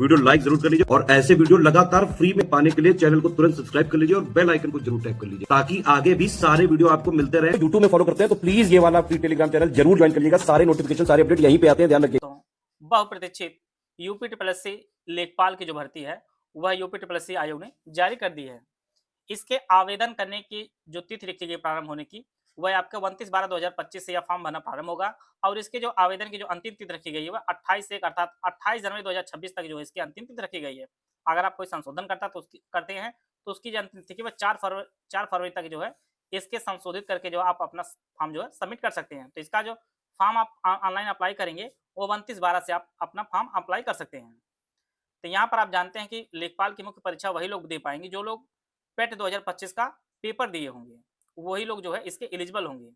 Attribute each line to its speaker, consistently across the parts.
Speaker 1: Video like जरूर कर लीजिए और ऐसे वीडियो लगातार फ्री में पाने के लिए चैनल को तुरंत सब्सक्राइब कर लीजिए और बेल आइकन को जरूर टैप कर लीजिए ताकि आगे भी सारे वीडियो आपको मिलते रहे। यूट्यूब में फॉलो करते हैं तो प्लीज ये वाला फ्री टेलीग्राम चैनल जरूर ज्वाइन कर लीजिएगा। सारे नोटिफिकेशन सारे अपडेट यहीं पे आते हैं, ध्यान रखिए।
Speaker 2: बहुप्रतीक्षित यूपी ट्रिपलएससी लेखपाल की जो भर्ती है वह यूपी ट्रिपलएससी आयोग ने जारी कर दी है। इसके आवेदन करने की जो तिथि रखी गई प्रारंभ होने की वह आपका 29/12/2025 से यह फॉर्म भरना प्रारंभ होगा और इसके जो आवेदन की जो अंतिम तिथि रखी गई है वह 28/1 अर्थात 28 जनवरी 2026 तक जो है इसकी अंतिम तिथि रखी गई है। अगर आप कोई संशोधन करते हैं तो उसकी जो अंतिम तिथि वह 4 फरवरी तक जो है इसके संशोधित करके जो आप अपना फॉर्म जो है सबमिट कर सकते हैं। तो इसका जो फॉर्म आप ऑनलाइन अप्लाई करेंगे वो 29/12 से आप अपना फॉर्म अप्लाई कर सकते हैं। तो यहाँ पर आप जानते हैं कि लेखपाल की मुख्य परीक्षा वही लोग दे पाएंगे जो लोग पेट 2025 का पेपर दिए होंगे, वही लोग जो है इसके एलिजिबल होंगे।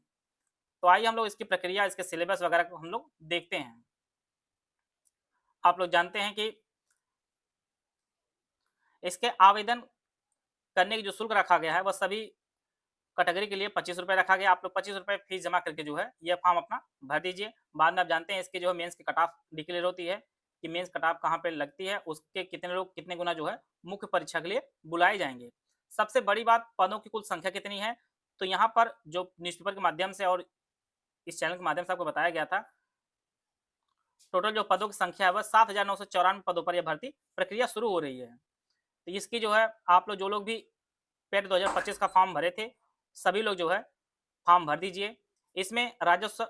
Speaker 2: तो आइए हम लोग इसकी प्रक्रिया, इसके सिलेबस वगैरह को हम लोग देखते हैं। आप लोग जानते हैं कि इसके आवेदन करने की जो शुल्क रखा गया है वह सभी कैटेगरी के लिए 25 रुपये रखा गया। आप लोग 25 रुपये फीस जमा करके जो है यह फॉर्म अपना भर दीजिए। बाद में आप जानते हैं इसकी जो है मेंस की कट ऑफ डिक्लेयर होती है कि मेंस कट ऑफ कहाँ पे लगती है, उसके कितने लोग कितने गुना जो है मुख्य परीक्षा के लिए बुलाए जाएंगे। सबसे बड़ी बात, पदों की कुल संख्या कितनी है, तो यहाँ पर जो न्यूज़पेपर के माध्यम से और इस चैनल के माध्यम से आपको बताया गया था, टोटल जो पदों की संख्या है वह 7,994 पदों पर यह भर्ती प्रक्रिया शुरू हो रही है। तो इसकी जो है आप लोग जो लोग भी पेट 2025 का फॉर्म भरे थे सभी लोग जो है फॉर्म भर दीजिए। इसमें राजस्व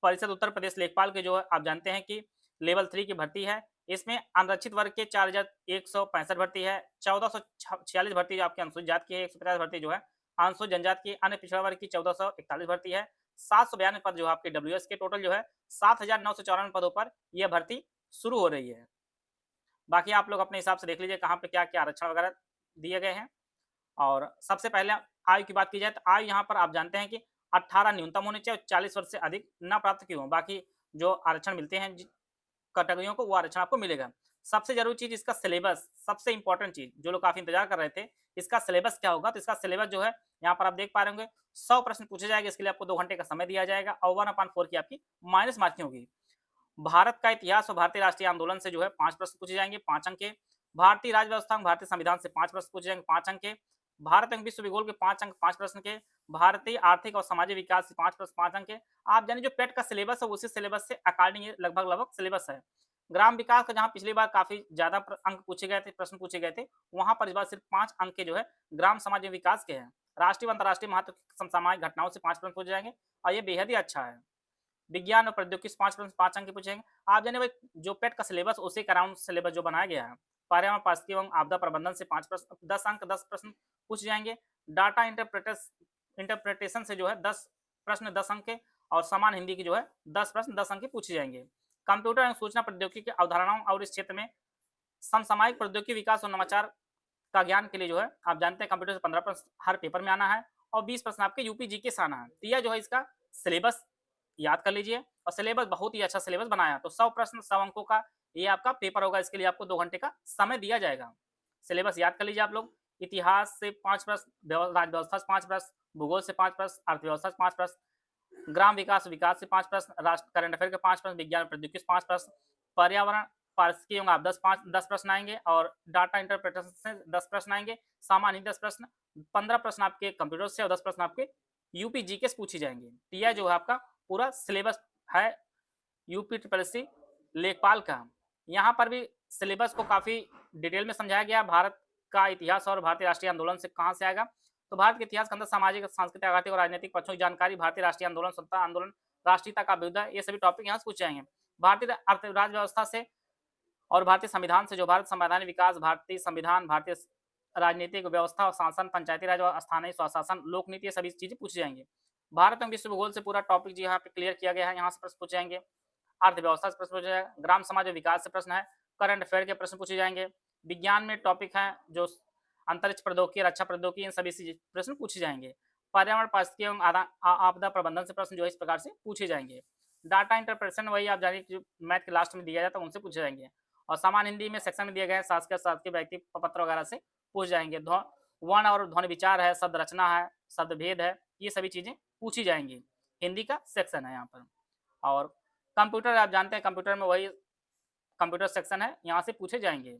Speaker 2: परिषद उत्तर प्रदेश लेखपाल के जो है आप जानते हैं कि लेवल 3 की भर्ती है। इसमें अनारक्षित वर्ग के 4,165 भर्ती है, 1,446 भर्ती आपके अनुसूचित जाति की है, 150 भर्ती जो है अनुसूचित जनजाति की, अन्य पिछड़ा वर्ग की 1,441 भर्ती है, 792 पद जो है आपके डब्ल्यूएस के, टोटल जो है 7,994 पदों पर यह भर्ती शुरू हो रही है। बाकी आप लोग अपने हिसाब से देख लीजिए कहाँ पे क्या क्या आरक्षण वगैरह दिए गए हैं। और सबसे पहले आयु की बात की जाए तो आयु यहाँ पर आप जानते हैं कि 18 न्यूनतम होनी चाहिए और 40 वर्ष से अधिक न प्राप्त क्यों हो। बाकी जो आरक्षण मिलते हैं कैटेगरियों को वो आरक्षण आपको मिलेगा। सबसे जरूरी चीज इसका सिलेबस, सबसे इंपॉर्टेंट चीज जो लोग काफी इंतजार कर रहे थे, इसका सिलेबस क्या होगा। तो इसका सिलेबस जो है यहाँ पर आप देख पा रहे होंगे 100 प्रश्न पूछे जाएंगे। इसके लिए आपको 2 घंटे का समय दिया जाएगा और 1/4 की आपकी माइनस मार्किंग होगी। भारत का इतिहास और भारतीय राष्ट्रीय आंदोलन से जो है 5 प्रश्न पूछे जाएंगे, 5 अंक के। भारतीय राज्य व्यवस्था भारतीय संविधान से 5 प्रश्न पूछे जाएंगे, 5 अंक के। भारत एवं विश्व भूगोल के 5 अंक, 5 प्रश्न के। भारतीय आर्थिक और सामाजिक विकास से 5 प्रश्न, 5 अंक के। आप जानिए जो पेट का सिलेबस है उसी सिलेबस से अकॉर्डिंग लगभग सिलेबस है। ग्राम विकास का जहां पिछली बार काफी ज्यादा अंक पूछे गए थे, प्रश्न पूछे गए थे, वहां पर इस बार सिर्फ 5 अंक के जो है ग्राम समाज एवं विकास के हैं। राष्ट्रीय व अंतर्राष्ट्रीय महत्व की समसामयिक घटनाओं से 5 प्रश्न पूछे जाएंगे और ये बेहद ही अच्छा है। विज्ञान और प्रौद्योगिकी से 5 प्रश्न, 5 अंक के पूछेंगे। आप जाने भाई जो पेट का सिलेबस उसी का अराउंड सिलेबस जो बनाया गया है। पर्यावरण पारिस्थितिकी एवं आपदा प्रबंधन से 5 प्रश्न, 10 अंक, 10 प्रश्न पूछ जाएंगे। डाटा इंटरप्रिटेशन से जो है 10 प्रश्न, 10 अंक के। और समान हिंदी की जो है 10 प्रश्न, 10 अंक के पूछे जाएंगे। कंप्यूटर एवं सूचना प्रौद्योगिकी की अवधारणाओं और इस क्षेत्र में समसामयिक प्रौद्योगिकी विकास और नवाचार का ज्ञान के लिए जो है आप जानते हैं कंप्यूटर से 15 प्रश्न हर पेपर में आना है और 20 प्रश्न आपके यूपी जीके से आना है। तो यह जो है इसका सिलेबस याद कर लीजिए और सिलेबस बहुत ही अच्छा सिलेबस बनाया। तो 100 प्रश्न, 100 अंकों का ये आपका पेपर होगा। इसके लिए आपको 2 घंटे का समय दिया जाएगा। सिलेबस याद कर लीजिए आप लोग। इतिहास से 5 प्रश्न, राज्य व्यवस्था से 5 प्रश्न, भूगोल से 5 प्रश्न, अर्थव्यवस्था से 5 प्रश्न, ग्राम विकास से 5 प्रश्न, राष्ट्र करंट अफेयर के 5 प्रश्न, विज्ञान प्रौद्योगिकी से 5 प्रश्न, पर्यावरण पारिस्थितिकी एवं आप 10 प्रश्न आएंगे और डाटा इंटरप्रिटेशन से 10 प्रश्न आएंगे। सामान्य 10 प्रश्न, 15 प्रश्न आपके कंप्यूटर से और 10 प्रश्न आपके यूपी जीके से पूछी जाएंगे। तो यह जो है आपका पूरा सिलेबस है यूपी ट्रिपलएससी लेखपाल का। यहाँ पर भी सिलेबस को काफी डिटेल में समझाया गया। भारत का इतिहास और भारतीय राष्ट्रीय आंदोलन से कहाँ से आएगा, तो भारत के इतिहास के अंदर सामाजिक, सांस्कृतिक, आर्थिक और राजनीतिक पक्षों की जानकारी, भारतीय राष्ट्रीय आंदोलन, स्वतंत्रता आंदोलन, राष्ट्रीयता का अभ्युदय, ये सभी टॉपिक यहाँ से पूछे जाएंगे। भारतीय राज्य व्यवस्था से और भारतीय संविधान से जो भारत संवैधानिक विकास, भारतीय संविधान, भारतीय राजनीतिक व्यवस्था और शासन, पंचायती राज और स्थानीय स्वशासन, लोक नीति, ये सभी चीजें पूछी जाएंगी। भारत एवं विश्व भूगोल से पूरा टॉपिक जी यहाँ पे क्लियर किया गया है, यहाँ से प्रश्न पूछे जाएंगे। अर्थव्यवस्था से प्रश्न पूछे जाएंगे, ग्राम समाज विकास से प्रश्न है, करंट अफेयर के प्रश्न पूछे जाएंगे। विज्ञान में टॉपिक है जो अंतरिक्ष प्रौद्योगिकी, रक्षा प्रौद्योगिकी, इन सभी से प्रश्न पूछे जाएंगे। पर्यावरण पारिस्थितिकी एवं आपदा प्रबंधन से प्रश्न जो है इस प्रकार से पूछे जाएंगे। डाटा इंटरप्रिटेशन वही आप जानिए जो मैथ के लास्ट में दिया जाता है उनसे पूछे जाएंगे। और सामान्य हिंदी में सेक्शन में दिए गए शासकीय व्यक्ति पत्र वगैरह से पूछ जाएंगे। वर्ण और ध्वनि विचार है, शब्द रचना है, शब्द भेद है, ये सभी चीजें पूछी जाएंगी। हिंदी का सेक्शन है यहाँ पर। और कंप्यूटर आप जानते हैं कंप्यूटर में वही कंप्यूटर सेक्शन है, यहाँ से पूछे जाएंगे।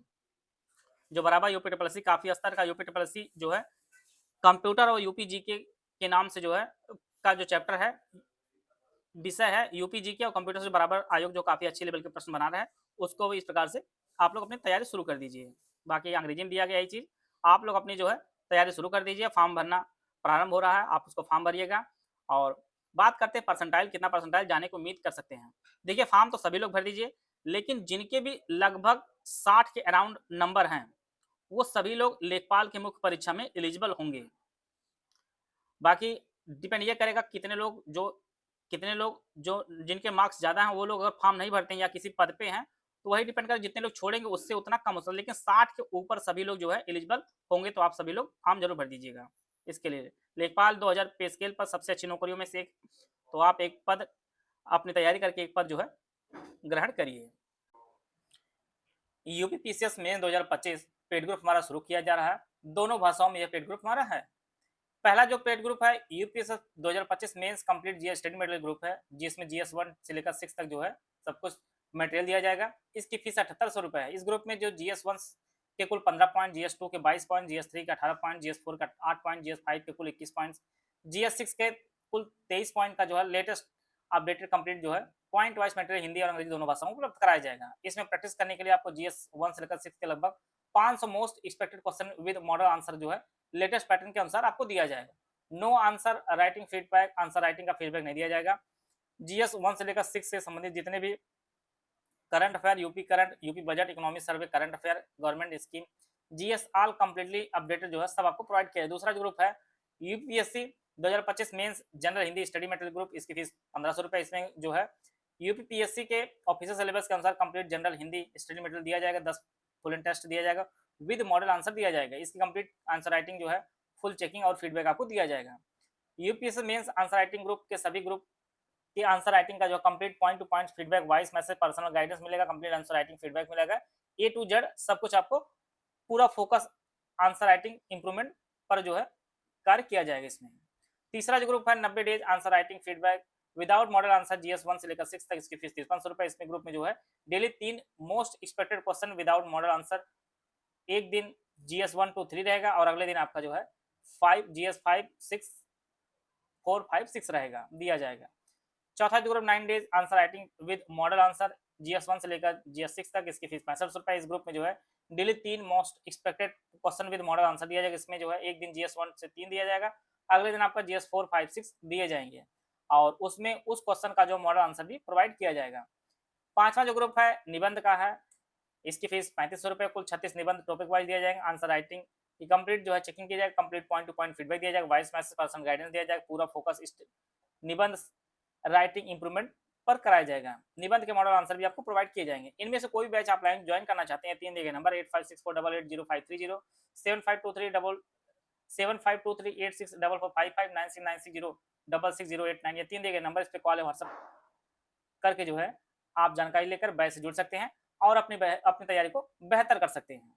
Speaker 2: जो बराबर यूपी ट्रिपल एससी काफी स्तर का यूपी ट्रिपल एससी जो है कंप्यूटर और यूपी जीके के नाम से जो है का जो चैप्टर है, विषय है यूपी जीके और कंप्यूटर से बराबर आयोग जो काफी अच्छे लेवल के प्रश्न बना रहा है, उसको भी इस प्रकार से आप लोग अपनी तैयारी शुरू कर दीजिए। बाकी अंग्रेजी में दिया गया यही चीज, आप लोग अपनी जो है तैयारी शुरू कर दीजिए। फॉर्म भरना प्रारंभ हो रहा है, आप उसको फॉर्म भरिएगा। और बात करते हैं परसेंटाइल, कितना परसेंटाइल जाने को उम्मीद कर सकते हैं। देखिए फॉर्म तो सभी लोग भर दीजिए, लेकिन जिनके भी लगभग 60 के अराउंड नंबर हैं, वो सभी लोग लेखपाल की मुख्य परीक्षा में एलिजिबल होंगे। बाकी डिपेंड ये करेगा कितने लोग जो जिनके मार्क्स ज़्यादा हैं वो लोग अगर फॉर्म नहीं भरते हैं या किसी पद पे हैं, तो वही डिपेंड करेगा, जितने लोग छोड़ेंगे उससे उतना कम हो सकता है। लेकिन 60 के ऊपर सभी लोग जो है एलिजिबल होंगे, तो आप सभी लोग फॉर्म जरूर भर दीजिएगा। इसके लिए लेखपाल 2000 पे स्केल पर सबसे अच्छी नौकरियों में से एक, तो आप एक पद अपनी तैयारी करके एक पद जो है ग्रहण करिए। यूपी पीसीएस में 2025 पेड ग्रुप हमारा शुरू किया जा रहा है। दोनों भाषाओं में यह पेड ग्रुप हमारा है। पहला जो पेड ग्रुप है UPSC 2025 mains complete GS study material group है, जिसमें जीएस 1 से लेकर 6 तक जो है सब कुछ मटेरियल दिया जाएगा। इसकी फीस 7800 रुपये है। इस ग्रुप में जो जीएस 1 के कुल 15 पॉइंट, जीएस 2 के 22 पॉइंट, जीएस 3 के 18 पॉइंट, जीएस 4 का 8 पॉइंट, जीएस 5 के कुल 21 पॉइंट, जीएस 6 के कुल 23 पॉइंट का जो है लेटेस्ट अपडेटेड कंप्लीट जो है पॉइंट वाइज मटेरियल हिंदी और अंग्रेजी दोनों भाषाओं में उपलब्ध कराया जाएगा। इसमें प्रैक्टिस करने के लिए आपको जीएस 1 से लेकर 6 के लगभग 500 most expected question with model answer जो है लेटेस्ट पैटर्न के अनुसार आपको दिया जाएगा। No answer writing feedback, answer writing का फीडबैक नहीं दिया जाएगा। जीएस 1 से लेकर 6 से संबंधित जितने भी current affair, UP budget, economic survey, current affair, government scheme, GS all completely updated जो है सब आपको प्रोवाइड किया है। दूसरा जो ग्रुप है UPSC 2025 mains general Hindi study material group, इसकी फीस 1500 रुपये। इसमें जो है यूपीपीएससी के ऑफिशियल सिलेबस के अनुसार complete general Hindi study material दिया जाएगा, 10 फुल एंड टेस्ट दिया जाएगा, विद मॉडल आंसर दिया जाएगा। इसकी कंप्लीट आंसर राइटिंग जो है फुल चेकिंग और फीडबैक आपको दिया जाएगा। UPSC mains answer writing group के सभी ग्रुप की आंसर राइटिंग का जो complete point to point feedback, voice message, personal guidance मिलेगा, कंप्लीट आंसर राइटिंग फीडबैक मिलेगा, ए टू जेड सब कुछ आपको पूरा फोकस आंसर राइटिंग इंप्रूवमेंट पर जो है कार्य किया जाएगा इसमें। तीसरा जो ग्रुप है 90 days answer writing feedback without model answer, GS 1 से लेकर 6 तक, इसकी फीस 5300 रुपये। इसमें ग्रुप में जो है daily 3 most expected question without model answer, एक दिन जीएस 1 2 3 रहेगा और अगले दिन आपका जो है 5 जीएस 5 6 4 5 6 रहेगा, दिया जाएगा। चौथा जो group 9 days answer writing with model answer, GS 1 से लेकर जीएस 6 तक, इसकी फीस 6500 रुपये। इस ग्रुप में जो है daily 3 most expected question with model answer दिया जाएगा। इसमें जो है एक दिन जीएस 1 से 3 दिया जाएगा, अगले दिन आपका जीएस 4 5 6 दिए जाएंगे और उसमें उस क्वेश्चन का जो मॉडल आंसर भी प्रोवाइड किया जाएगा। पांचवा जो ग्रुप है निबंध का है, इसकी फीस 3500 रुपये। कुल 36 निबंध टॉपिक वाइज दिया जाएगा। आंसर राइटिंग की कंप्लीट जो है चेकिंग किया जाएगा, complete point to point feedback दिया जाएगा, वॉइस मैसेज, पर्सनल गाइडेंस दिया जाएगा, पूरा फोकस निबंध राइटिंग इंप्रूवमेंट पर कराया जाएगा। निबंध के मॉडल आंसर भी आपको प्रोवाइड किए जाएंगे। इनमें से कोई बैच आप लाइन ज्वाइन करना चाहते हैं, 3 दिए गए नंबर 8564880530, 752386445596960609 ये 3 दिए गए नंबर, इस पे कॉल या व्हाट्सएप करके जो है आप जानकारी लेकर बैच से जुड़ सकते हैं और अपनी तैयारी को बेहतर कर सकते हैं।